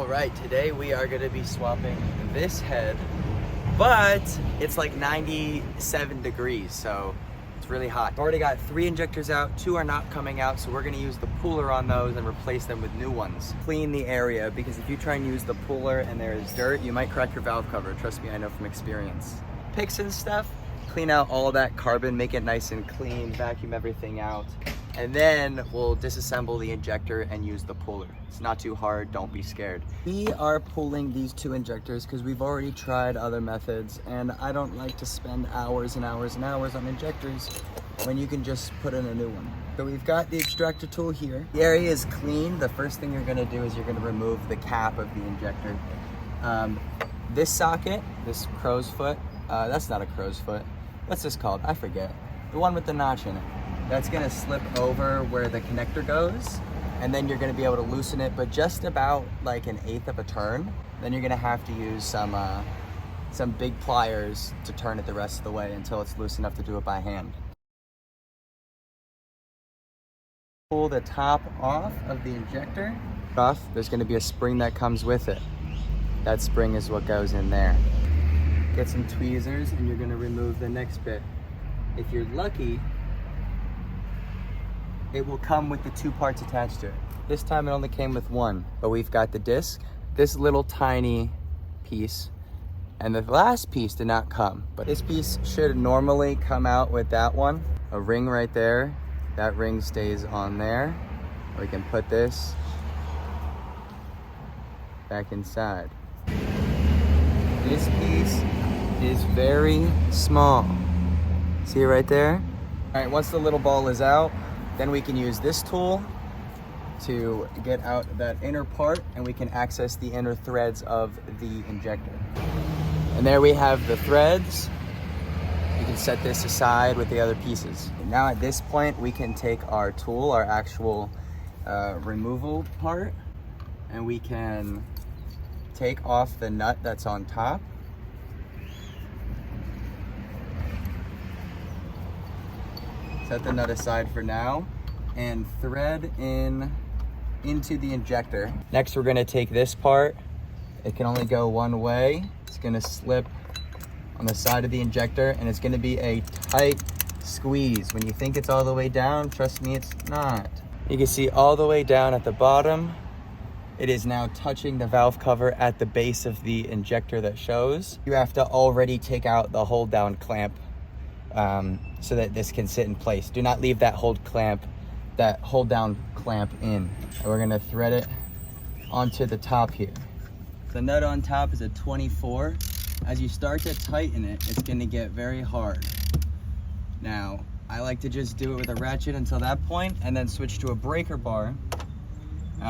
Alright, today we are going to be swapping this head, but it's like 97 degrees, so it's really hot. I've already got 3 injectors out, 2 are not coming out, so we're going to use the puller on those and replace them with new ones. Clean the area, because if you try and use the puller and there is dirt, you might crack your valve cover. Trust me, I know from experience. Picks and stuff, clean out all that carbon, make it nice and clean, vacuum everything out. And then we'll disassemble the injector and use the puller. It's not too hard, don't be scared. We are pulling these 2 injectors because we've already tried other methods, and I don't like to spend hours and hours and hours on injectors when you can just put in a new one. So we've got the extractor tool here. The area is clean. The first thing you're gonna do is you're gonna remove the cap of the injector. This socket, this crow's foot, that's not a crow's foot. What's this called? I forget. The one with the notch in it. That's gonna slip over where the connector goes, and then you're gonna be able to loosen it, but just about like 1/8 of a turn. Then you're gonna have to use some big pliers to turn it the rest of the way until it's loose enough to do it by hand. Pull the top off of the injector. There's gonna be a spring that comes with it. That spring is what goes in there. Get some tweezers and you're gonna remove the next bit. If you're lucky, it will come with the 2 parts attached to it. This time it only came with 1, but we've got the disc, this little tiny piece, and the last piece did not come. But this piece should normally come out with that one. A ring right there, that ring stays on there. We can put this back inside. This piece is very small. See it right there? All right, once the little ball is out, then we can use this tool to get out that inner part, and we can access the inner threads of the injector. And there we have the threads. You can set this aside with the other pieces. And now at this point, we can take our tool, our actual removal part, and we can take off the nut that's on top. Set the nut aside for now and thread into the injector. Next, we're gonna take this part. It can only go one way. It's gonna slip on the side of the injector, and it's gonna be a tight squeeze. When you think it's all the way down, trust me, it's not. You can see all the way down at the bottom, it is now touching the valve cover at the base of the injector that shows. You have to already take out the hold down clamp so that this can sit in place. Do not leave that hold down clamp in. And we're gonna thread it onto the top here. The nut on top is a 24. As you start to tighten it, it's gonna get very hard. Now, I like to just do it with a ratchet until that point and then switch to a breaker bar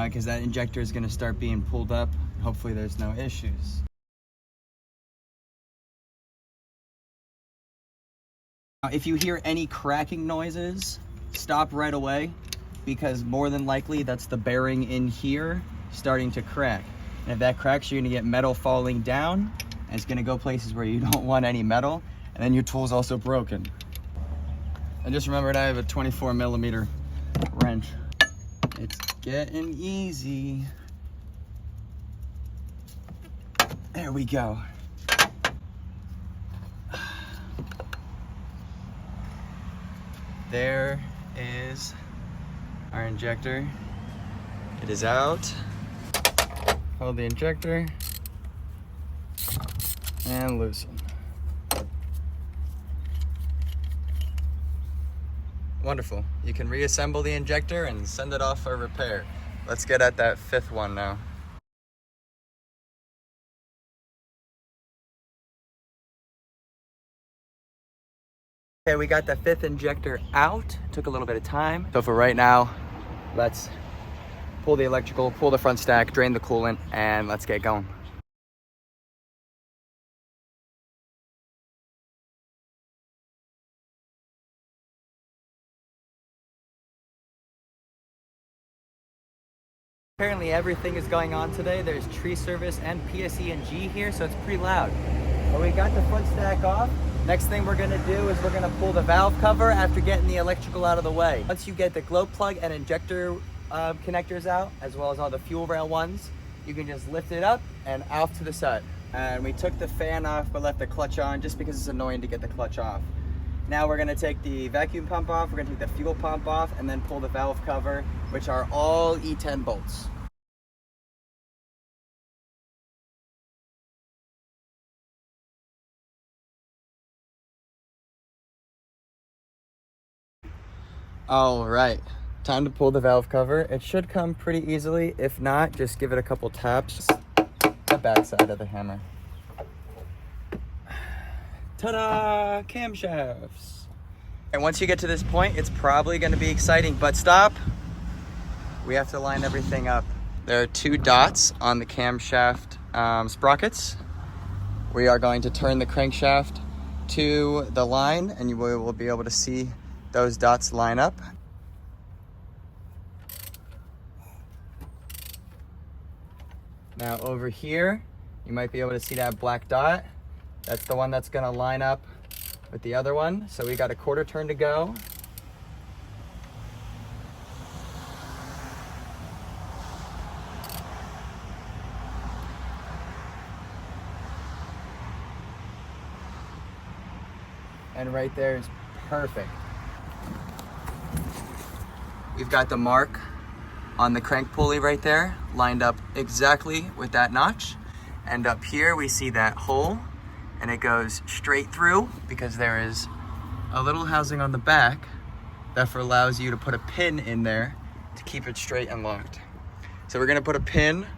because that injector is gonna start being pulled up. Hopefully there's no issues. If you hear any cracking noises, stop right away, because more than likely that's the bearing in here starting to crack. And if that cracks, you're gonna get metal falling down, and it's gonna go places where you don't want any metal, and then your tool's also broken. And just remember that I have a 24mm wrench. It's getting easy. There we go. There is our injector. It is out. Hold the injector and loosen. Wonderful. You can reassemble the injector and send it off for repair. Let's get at that 5th one now. Okay, we got the 5th injector out. Took a little bit of time. So for right now, let's pull the electrical, pull the front stack, drain the coolant, and let's get going. Apparently everything is going on today. There's tree service and PSE&G here, so it's pretty loud. But we got the front stack off. Next thing we're gonna do is we're gonna pull the valve cover after getting the electrical out of the way. Once you get the glow plug and injector connectors out, as well as all the fuel rail ones, you can just lift it up and off to the side. And we took the fan off but left the clutch on just because it's annoying to get the clutch off. Now we're gonna take the vacuum pump off, we're gonna take the fuel pump off, and then pull the valve cover, which are all E10 bolts. All right, time to pull the valve cover. It should come pretty easily. If not, just give it a couple taps. The back side of the hammer. Ta-da! Camshafts. And once you get to this point, it's probably going to be exciting, but stop. We have to line everything up. There are 2 dots on the camshaft sprockets. We are going to turn the crankshaft to the line, and you will be able to see those dots line up. Now over here, you might be able to see that black dot. That's the one that's gonna line up with the other one. So we got a 1/4 turn to go. And right there is perfect. We've got the mark on the crank pulley right there, lined up exactly with that notch. And up here we see that hole, and it goes straight through because there is a little housing on the back that allows you to put a pin in there to keep it straight and locked. So we're gonna put a pin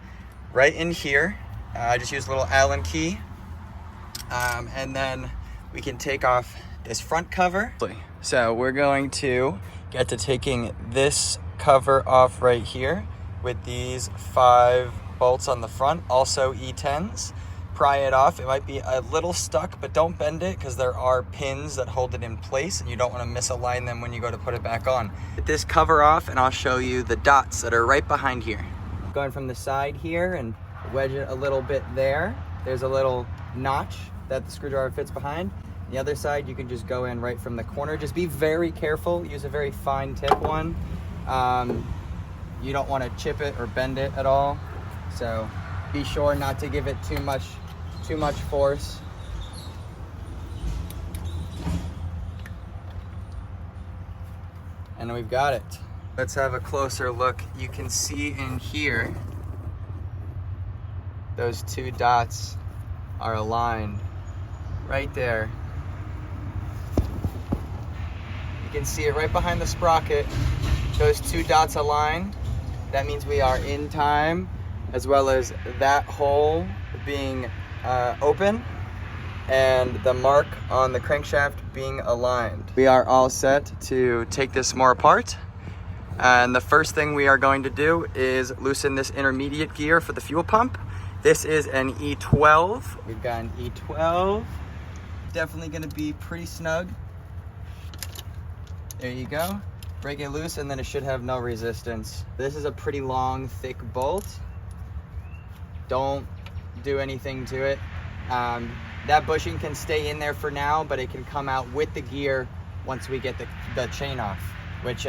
right in here. I just use a little Allen key. And then we can take off this front cover. So we're going to get to taking this cover off right here with these 5 bolts on the front, also E10s. Pry it off. It might be a little stuck, but don't bend it because there are pins that hold it in place and you don't want to misalign them when you go to put it back on. Get this cover off and I'll show you the dots that are right behind here. Going from the side here and wedge it a little bit there. There's a little notch that the screwdriver fits behind. The other side, you can just go in right from the corner. Just be very careful. Use a very fine tip one. You don't want to chip it or bend it at all. So be sure not to give it too much force. And we've got it. Let's have a closer look. You can see in here, those 2 dots are aligned right there. You can see it right behind the sprocket. Those 2 dots aligned. That means we are in time, as well as that hole being open and the mark on the crankshaft being aligned. We are all set to take this more apart. And the first thing we are going to do is loosen this intermediate gear for the fuel pump. This is an E12. We've got an E12. Definitely gonna be pretty snug. There you go. Break it loose and then it should have no resistance. This is a pretty long, thick bolt. Don't do anything to it. That bushing can stay in there for now, but it can come out with the gear once we get the chain off, which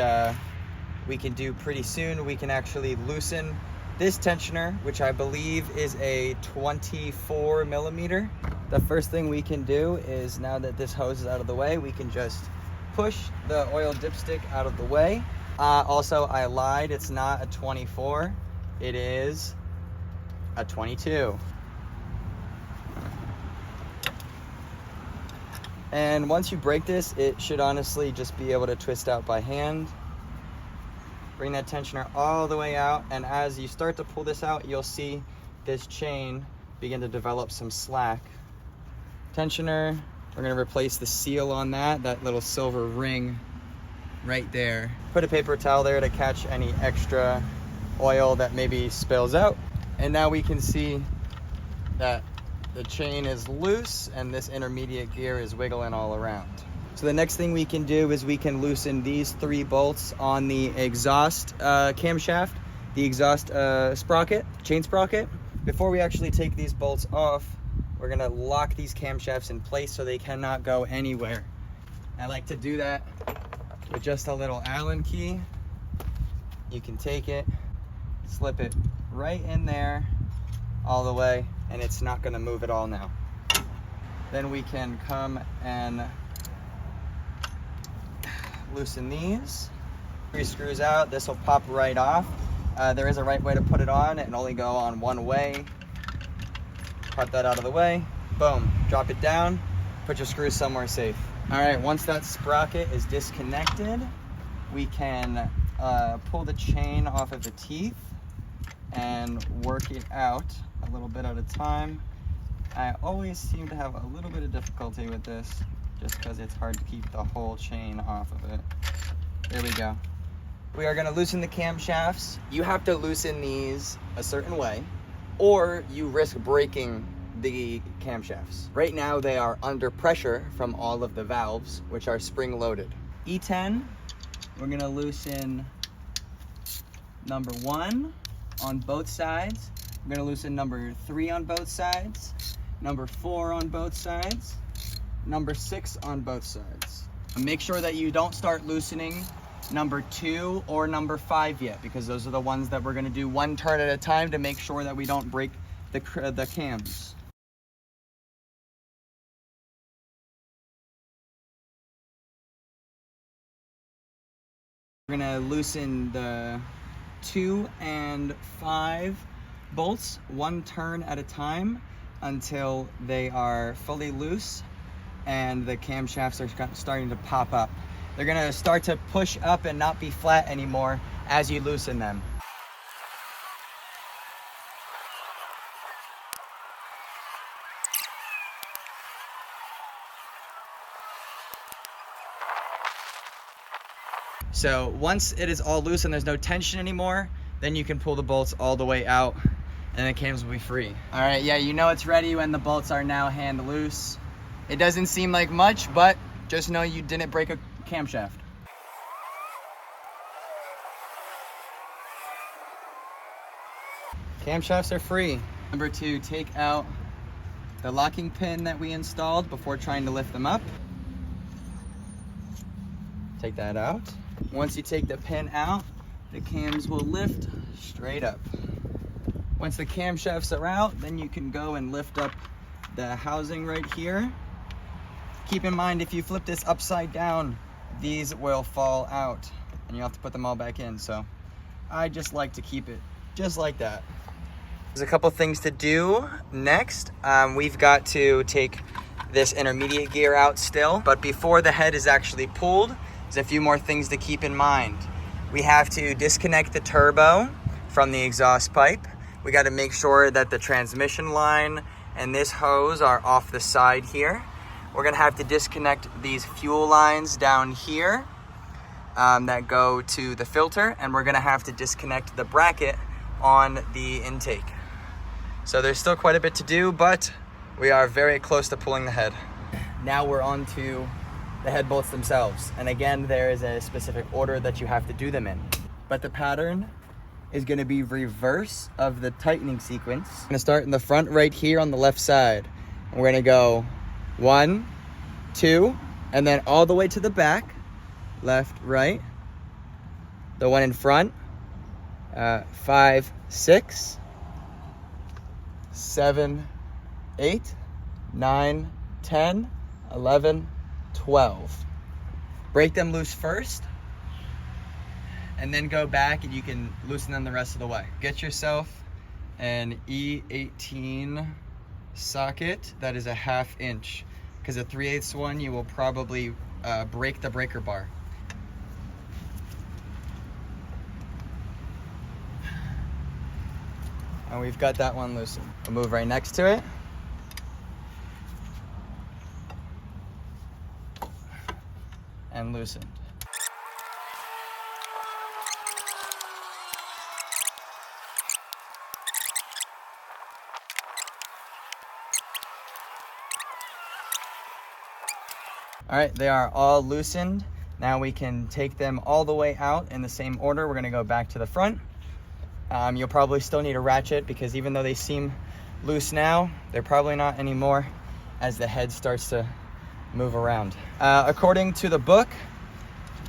we can do pretty soon. We can actually loosen this tensioner, which I believe is a 24 millimeter. The first thing we can do is, now that this hose is out of the way, we can just push the oil dipstick out of the way. Also, I lied, it's not a 24, it is a 22. And once you break this, it should honestly just be able to twist out by hand. Bring that tensioner all the way out, and as you start to pull this out, you'll see this chain begin to develop some slack. Tensioner, we're gonna replace the seal on that little silver ring right there. Put a paper towel there to catch any extra oil that maybe spills out. And now we can see that the chain is loose and this intermediate gear is wiggling all around. So the next thing we can do is we can loosen these 3 bolts on the exhaust camshaft, the exhaust sprocket, chain sprocket. Before we actually take these bolts off, we're gonna lock these camshafts in place so they cannot go anywhere. I like to do that with just a little Allen key. You can take it, slip it right in there, all the way, and it's not gonna move at all now. Then we can come and loosen these. 3 screws out, this will pop right off. There is a right way to put it on. It can only go on one way. Pop that out of the way. Boom, drop it down, put your screws somewhere safe. All right, once that sprocket is disconnected, we can pull the chain off of the teeth and work it out a little bit at a time. I always seem to have a little bit of difficulty with this just because it's hard to keep the whole chain off of it. There we go. We are gonna loosen the camshafts. You have to loosen these a certain way or you risk breaking the camshafts. Right now they are under pressure from all of the valves, which are spring loaded. E10, we're gonna loosen number 1 on both sides. We're gonna loosen number 3 on both sides, number 4 on both sides, number 6 on both sides. And make sure that you don't start loosening number 2 or number 5 yet, because those are the ones that we're gonna do one turn at a time to make sure that we don't break the cams. We're gonna loosen the 2 and 5 bolts one turn at a time until they are fully loose and the camshafts are starting to pop up. They're gonna start to push up and not be flat anymore as you loosen them. So once it is all loose and there's no tension anymore, then you can pull the bolts all the way out and the cams will be free. All right, yeah, you know it's ready when the bolts are now hand loose. It doesn't seem like much, but just know you didn't break a camshaft. Camshafts are free. Number 2, take out the locking pin that we installed before trying to lift them up. Take that out. Once you take the pin out, the cams will lift straight up. Once the camshafts are out, then you can go and lift up the housing right here. Keep in mind, if you flip this upside down, these will fall out and you have to put them all back in. So I just like to keep it just like that. There's a couple things to do next. We've got to take this intermediate gear out still, but before the head is actually pulled, there's a few more things to keep in mind. We have to disconnect the turbo from the exhaust pipe. We got to make sure that the transmission line and this hose are off the side here. We're gonna have to disconnect these fuel lines down here that go to the filter, and we're gonna have to disconnect the bracket on the intake. So there's still quite a bit to do, but we are very close to pulling the head. Now we're on to the head bolts themselves. And again, there is a specific order that you have to do them in. But the pattern is gonna be reverse of the tightening sequence. I'm gonna start in the front right here on the left side. And we're gonna go 1, 2, and then all the way to the back, left, right. The one in front, 5, 6, 7, 8, 9, 10, 11, 12. Break them loose first, and then go back and you can loosen them the rest of the way. Get yourself an E18 socket that is a 1/2 inch, because a 3/8 one you will probably break the breaker bar. And we've got that one loosened. We'll move right next to it. And loosened. All right, they are all loosened. Now we can take them all the way out in the same order. We're gonna go back to the front. You'll probably still need a ratchet, because even though they seem loose now, they're probably not anymore as the head starts to move around. According to the book,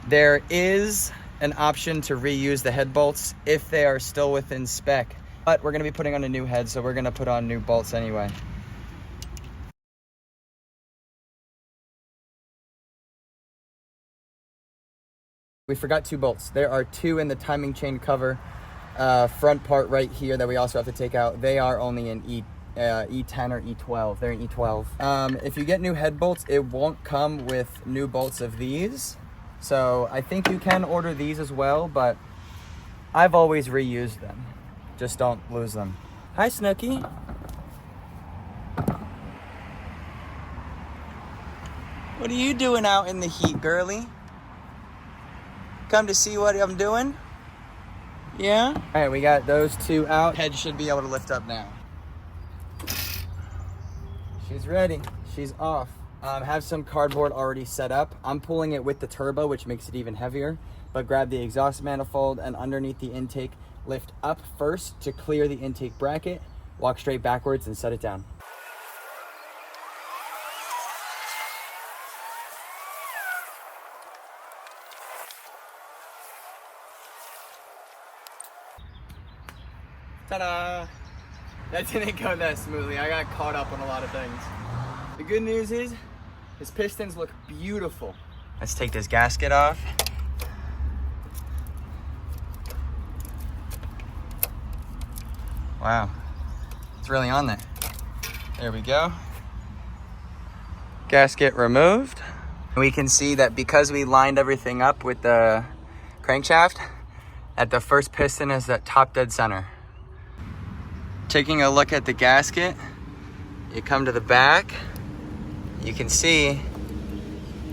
there is an option to reuse the head bolts if they are still within spec But we're gonna be putting on a new head, so we're gonna put on new bolts anyway. We forgot 2 bolts. There are 2 in the timing chain cover front part right here that we also have to take out. They are only in E10 or E12. They're in E12. If you get new head bolts, it won't come with new bolts of these. So I think you can order these as well, but I've always reused them. Just don't lose them. Hi, Snooky. What are you doing out in the heat, girly? Come to see what I'm doing? Yeah? All right, we got those 2 out. Head should be able to lift up now. She's ready. She's off. Have some cardboard already set up. I'm pulling it with the turbo, which makes it even heavier. But grab the exhaust manifold and underneath the intake, lift up first to clear the intake bracket, walk straight backwards and set it down. Ta-da! That didn't go that smoothly. I got caught up on a lot of things. The good news is, his pistons look beautiful. Let's take this gasket off. Wow, it's really on there. There we go. Gasket removed. We can see that because we lined everything up with the crankshaft, that the first piston is at top dead center. Taking a look at the gasket, you come to the back, you can see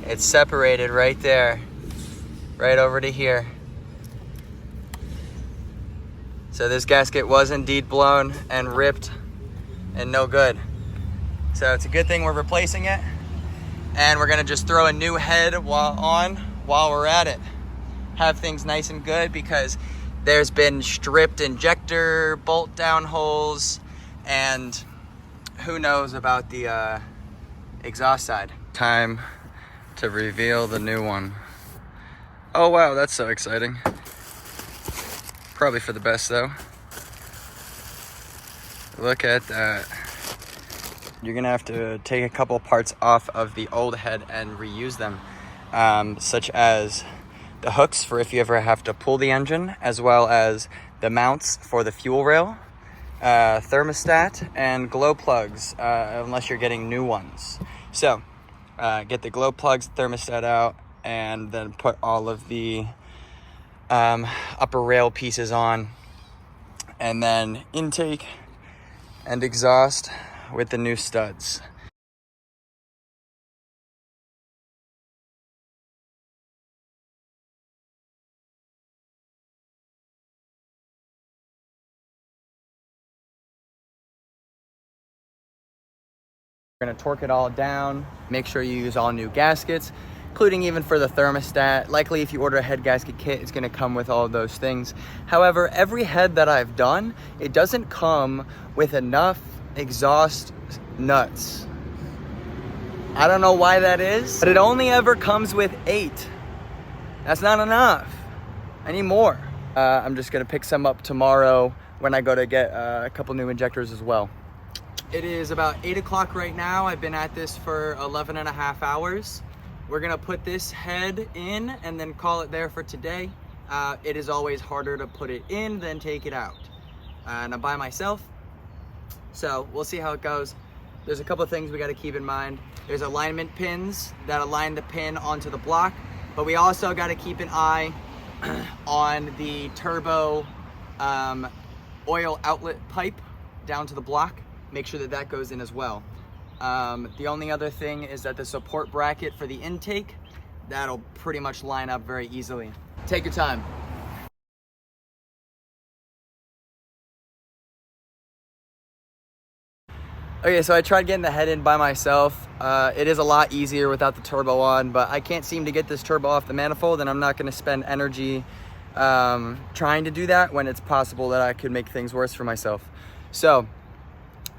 it's separated right there, right over to here. So this gasket was indeed blown and ripped and no good. So it's a good thing we're replacing it. And we're gonna just throw a new head while we're at it. Have things nice and good because there's been stripped injector bolt down holes and who knows about the exhaust side. Time to reveal the new one. Oh wow, that's so exciting. Probably for the best though. Look at that. You're gonna have to take a couple parts off of the old head and reuse them, such as the hooks for if you ever have to pull the engine, as well as the mounts for the fuel rail, thermostat, and glow plugs, unless you're getting new ones. So get the glow plugs, thermostat out, and then put all of the upper rail pieces on, and then intake and exhaust with the new studs. We're gonna torque it all down, make sure you use all new gaskets, including even for the thermostat. Likely if you order a head gasket kit, it's gonna come with all of those things. However, every head that I've done, it doesn't come with enough exhaust nuts. I don't know why that is, but it only ever comes with 8. That's not enough. I need more. I'm just gonna pick some up tomorrow when I go to get a couple new injectors as well. It is about 8 o'clock right now. I've been at this for 11 and a half hours. We're gonna put this head in and then call it there for today. It is always harder to put it in than take it out. And I'm by myself, so we'll see how it goes. There's a couple of things we gotta keep in mind. There's alignment pins that align the pin onto the block, but we also gotta keep an eye on the turbo oil outlet pipe down to the block. Make sure that that goes in as well. The only other thing is that the support bracket for the intake, that'll pretty much line up very easily. Take your time. Okay, so I tried getting the head in by myself. It is a lot easier without the turbo on, but I can't seem to get this turbo off the manifold, and I'm not gonna spend energy trying to do that when it's possible that I could make things worse for myself. So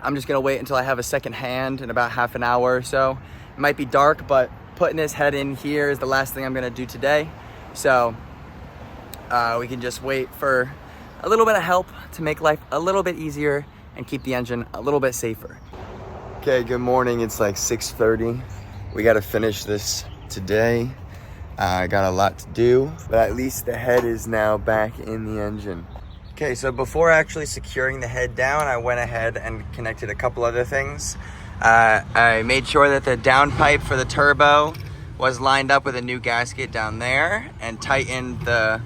I'm just gonna wait until I have a second hand in about half an hour or so. It might be dark, but putting this head in here is the last thing I'm gonna do today. So we can just wait for a little bit of help to make life a little bit easier and keep the engine a little bit safer. Okay, good morning. It's like 6:30. We got to finish this today. I got a lot to do, but at least the head is now back in the engine. Okay, so before actually securing the head down, I went ahead and connected a couple other things. I made sure that the downpipe for the turbo was lined up with a new gasket down there and tightened the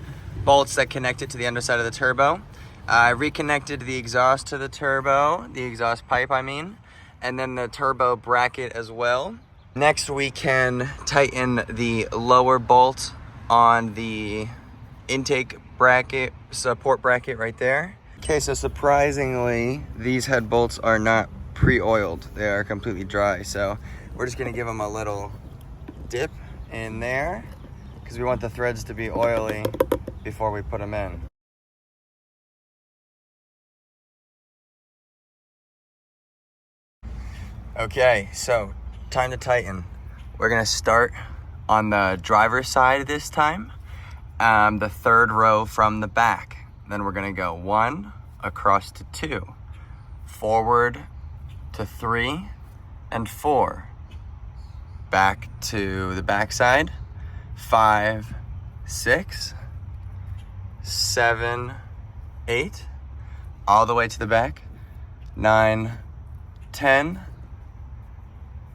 bolts that connect it to the underside of the turbo. I reconnected the exhaust to the turbo, the exhaust pipe I mean, and then the turbo bracket as well. Next we can tighten the lower bolt on the intake bracket, support bracket right there. Okay, so surprisingly, these head bolts are not pre-oiled. They are completely dry. So we're just gonna give them a little dip in there because we want the threads to be oily before we put them in. Okay, so time to tighten. We're gonna start on the driver's side this time. The third row from the back. Then we're gonna go 1 across to 2, forward to 3 and 4, back to the back side, 5, 6, 7, 8, all the way to the back, 9, 10,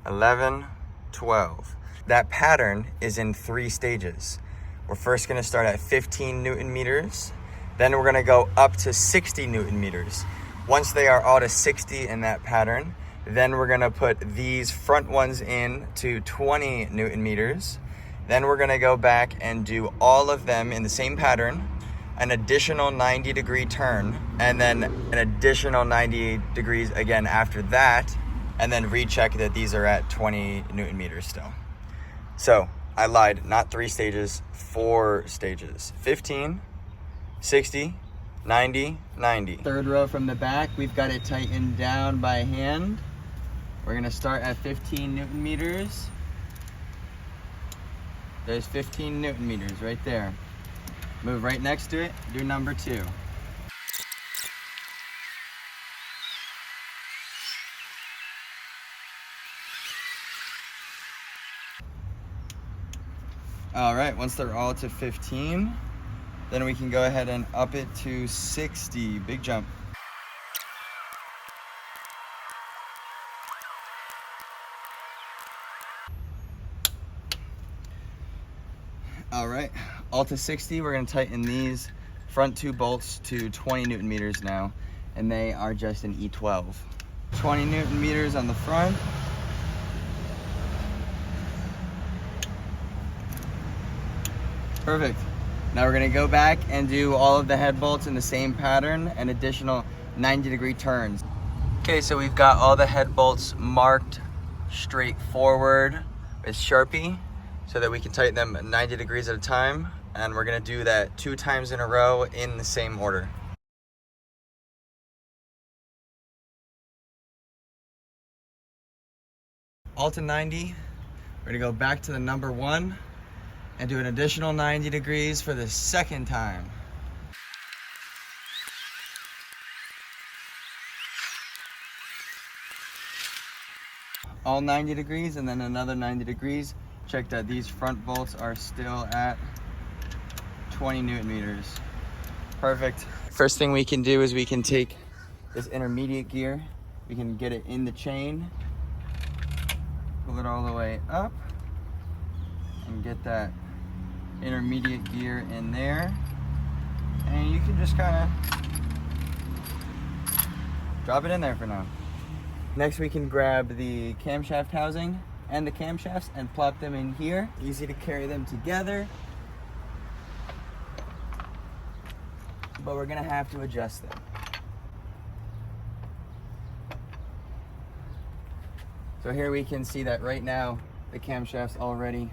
11, 12. That pattern is in 3 stages. We're first gonna start at 15 Newton meters. Then we're gonna go up to 60 Newton meters. Once they are all to 60 in that pattern, then we're gonna put these front ones in to 20 Newton meters. Then we're gonna go back and do all of them in the same pattern, an additional 90-degree turn, and then an additional 90 degrees again after that, and then recheck that these are at 20 Newton meters still. So I lied, not 3 stages, 4 stages. 15, 60, 90, 90. Third row from the back, we've got it tightened down by hand. We're gonna start at 15 Newton meters. There's 15 Newton meters right there. Move right next to it, do number 2. All right, once they're all to 15, then we can go ahead and up it to 60, big jump. All right, all to 60, we're gonna tighten these front 2 bolts to 20 Newton meters now, and they are just an E12. 20 Newton meters on the front. Perfect. Now we're gonna go back and do all of the head bolts in the same pattern and additional 90-degree turns. Okay, so we've got all the head bolts marked straight forward with Sharpie so that we can tighten them 90 degrees at a time. And we're gonna do that 2 times in a row in the same order. All to 90, we're gonna go back to the number 1 and do an additional 90 degrees for the second time. All 90 degrees and then another 90 degrees. Check that these front bolts are still at 20 Newton meters. Perfect. First thing we can do is we can take this intermediate gear, we can get it in the chain, pull it all the way up, and get that intermediate gear in there, and you can just kind of drop it in there for now. Next we can grab the camshaft housing and the camshafts and plop them in here. Easy to carry them together, but we're gonna have to adjust them. So here we can see that right now the camshafts already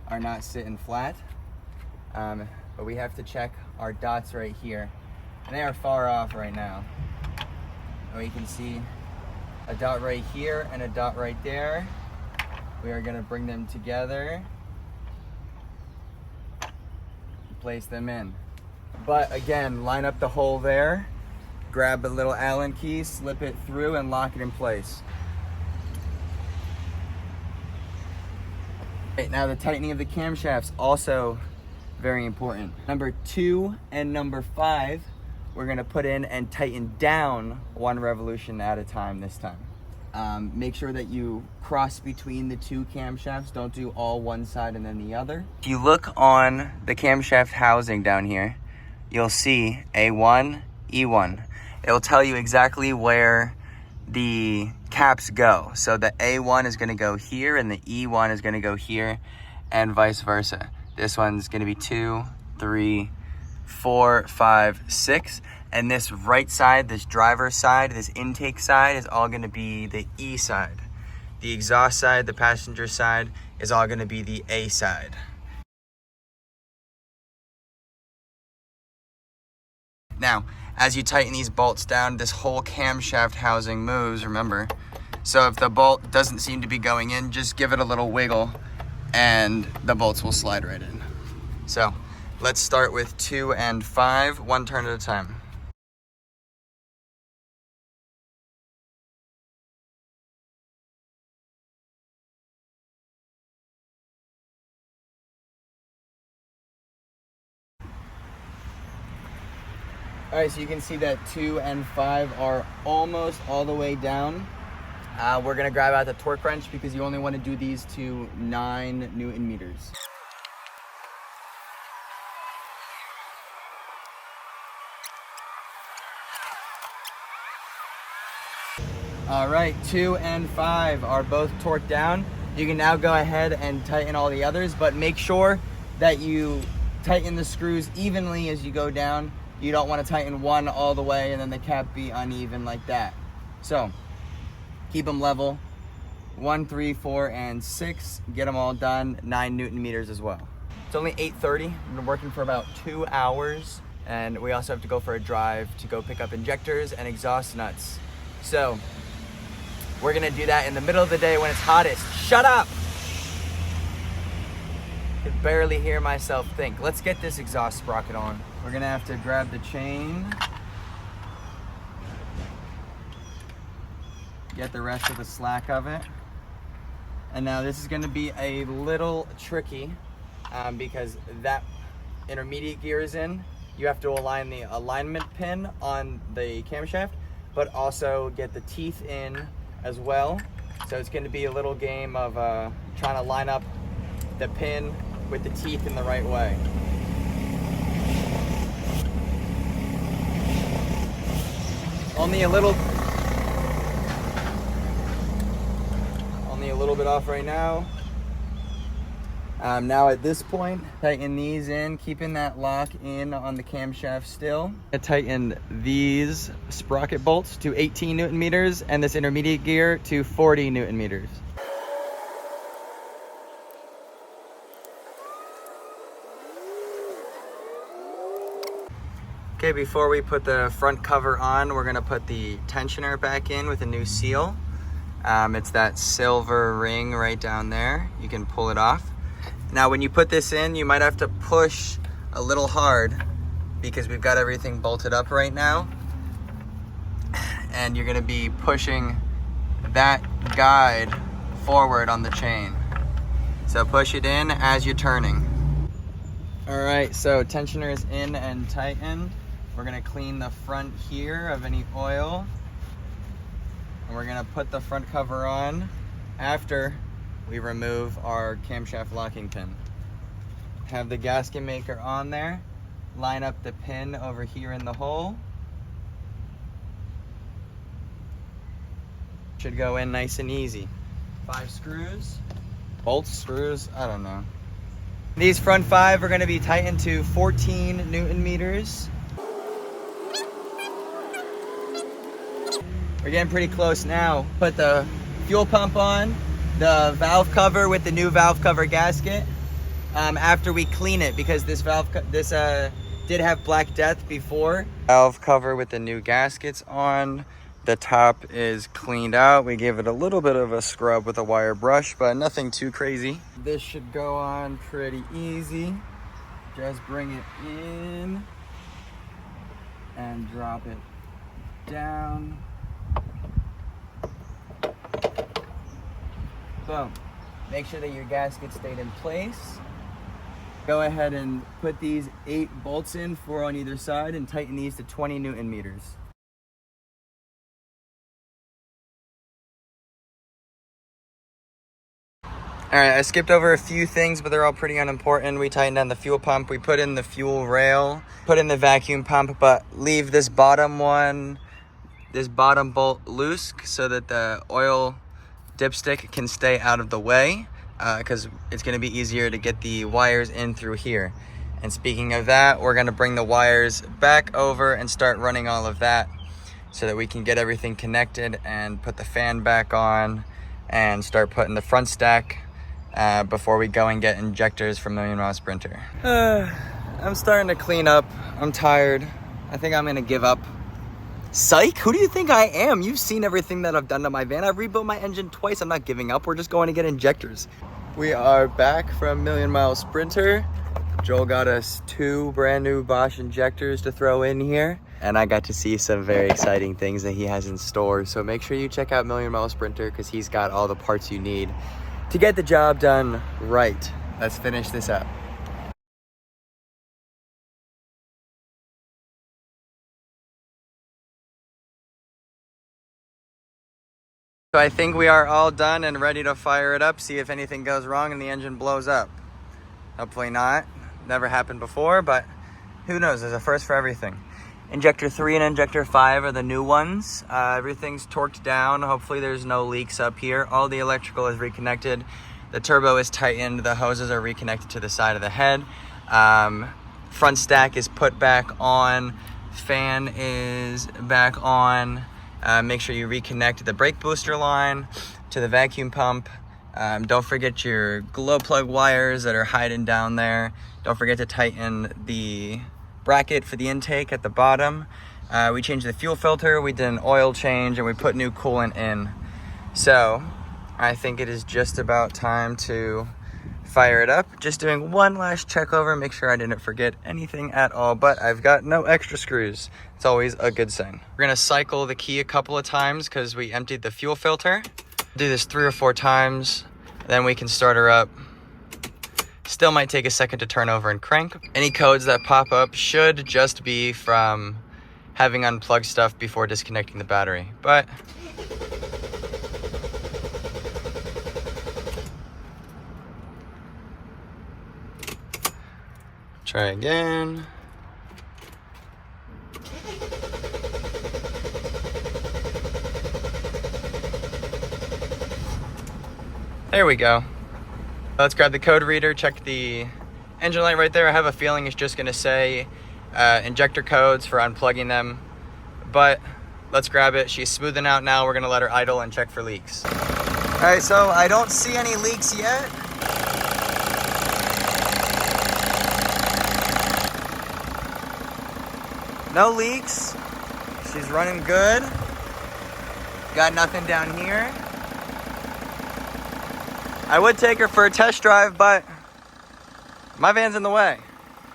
are not sitting flat. But we have to check our dots right here. And they are far off right now. And we can see a dot right here and a dot right there. We are gonna bring them together, place them in. But again, line up the hole there, grab a little Allen key, slip it through and lock it in place. Right, now the tightening of the camshafts also very important. Number 2 and number 5, we're gonna put in and tighten down 1 revolution at a time this time. Make sure that you cross between the 2 camshafts. Don't do all one side and then the other. If you look on the camshaft housing down here, you'll see A1, E1. It'll tell you exactly where the caps go. So the A1 is gonna go here and the E1 is gonna go here and vice versa. This one's gonna be 2, 3, 4, 5, 6. And this right side, this driver's side, this intake side is all gonna be the E side. The exhaust side, the passenger side is all gonna be the A side. Now, as you tighten these bolts down, this whole camshaft housing moves, remember. So if the bolt doesn't seem to be going in, just give it a little wiggle and the bolts will slide right in. So let's start with 2 and 5, 1 turn at a time. All right, so you can see that 2 and 5 are almost all the way down. We're gonna grab out the torque wrench because you only wanna do these to 9 Newton meters. All right, 2 and 5 are both torqued down. You can now go ahead and tighten all the others, but make sure that you tighten the screws evenly as you go down. You don't want to tighten one all the way and then the cap be uneven like that. So keep them level. 1, 3, 4, and 6. Get them all done. 9 Newton meters as well. It's only 8:30. We've been working for about 2 hours, and we also have to go for a drive to go pick up injectors and exhaust nuts. So we're gonna do that in the middle of the day when it's hottest. Shut up! I could barely hear myself think. Let's get this exhaust sprocket on. We're gonna have to grab the chain, get the rest of the slack of it. And now this is gonna be a little tricky because that intermediate gear is in. You have to align the alignment pin on the camshaft, but also get the teeth in as well. So it's gonna be a little game of trying to line up the pin with the teeth in the right way. Only a little bit off right now. Now at this point, tighten these in, keeping that lock in on the camshaft still. I tightened these sprocket bolts to 18 Newton meters and this intermediate gear to 40 Newton meters. Okay, before we put the front cover on, we're gonna put the tensioner back in with a new seal. It's that silver ring right down there. You can pull it off. Now, when you put this in, you might have to push a little hard because we've got everything bolted up right now. And you're gonna be pushing that guide forward on the chain. So push it in as you're turning. All right, so tensioner is in and tightened. We're gonna clean the front here of any oil. And we're gonna put the front cover on after we remove our camshaft locking pin. Have the gasket maker on there. Line up the pin over here in the hole. Should go in nice and easy. 5 screws, bolts, screws, I don't know. These front 5 are gonna be tightened to 14 Newton meters. We're getting pretty close now. Put the fuel pump on, the valve cover with the new valve cover gasket after we clean it, because this did have Black Death before. Valve cover with the new gaskets on. The top is cleaned out. We gave it a little bit of a scrub with a wire brush, but nothing too crazy. This should go on pretty easy. Just bring it in and drop it down. Boom. Make sure that your gasket stayed in place. Go ahead and put these 8 bolts in, 4 on either side, and tighten these to 20 Newton meters. All right, I skipped over a few things, but they're all pretty unimportant. We tightened down the fuel pump. We put in the fuel rail, put in the vacuum pump, but leave this bottom bolt loose so that the oil dipstick can stay out of the way, because it's going to be easier to get the wires in through here. And speaking of that, we're going to bring the wires back over and start running all of that so that we can get everything connected and put the fan back on and start putting the front stack before we go and get injectors from Million Mile Sprinter. I'm starting to clean up. I'm tired. I think I'm gonna give up. Psych, who do you think I am? You've seen everything that I've done to my van. I've rebuilt my engine twice. I'm not giving up. We're just going to get injectors. We are back from Million Mile Sprinter. Joel got us 2 brand new Bosch injectors to throw in here. And I got to see some very exciting things that he has in store. So make sure you check out Million Mile Sprinter because he's got all the parts you need to get the job done right. Let's finish this up. So I think we are all done and ready to fire it up, see if anything goes wrong and the engine blows up. Hopefully not. Never happened before, but who knows? There's a first for everything. Injector 3 and injector 5 are the new ones. Everything's torqued down. Hopefully there's no leaks up here. All the electrical is reconnected. The turbo is tightened. The hoses are reconnected to the side of the head. Front stack is put back on. Fan is back on. Make sure you reconnect the brake booster line to the vacuum pump. Don't forget your glow plug wires that are hiding down there. Don't forget to tighten the bracket for the intake at the bottom. We changed the fuel filter, we did an oil change, and we put new coolant in. So I think it is just about time to fire it up. Just doing one last check over, make sure I didn't forget anything at all, but I've got no extra screws. It's always a good sign. We're gonna cycle the key a couple of times because we emptied the fuel filter. Do this 3 or 4 times, then we can start her up. Still might take a second to turn over and crank. Any codes that pop up should just be from having unplugged stuff before disconnecting the battery, but try again. There we go. Let's grab the code reader, check the engine light right there. I have a feeling it's just gonna say injector codes for unplugging them, but let's grab it. She's smoothing out now. We're gonna let her idle and check for leaks. All right, so I don't see any leaks yet. No leaks. She's running good. Got nothing down here. I would take her for a test drive, but my van's in the way.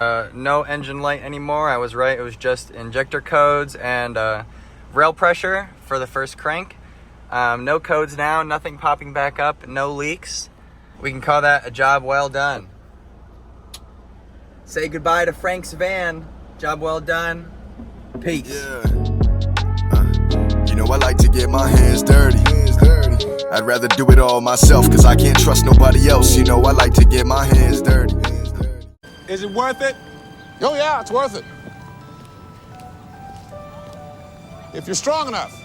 No engine light anymore. I was right. It was just injector codes and rail pressure for the first crank. No codes now. Nothing popping back up. No leaks. We can call that a job well done. Say goodbye to Frank's van. Job well done. Peace. Yeah. You know I like to get my hands dirty. I'd rather do it all myself because I can't trust nobody else. You know I like to get my hands dirty. Is it worth it? Oh yeah, it's worth it. If you're strong enough.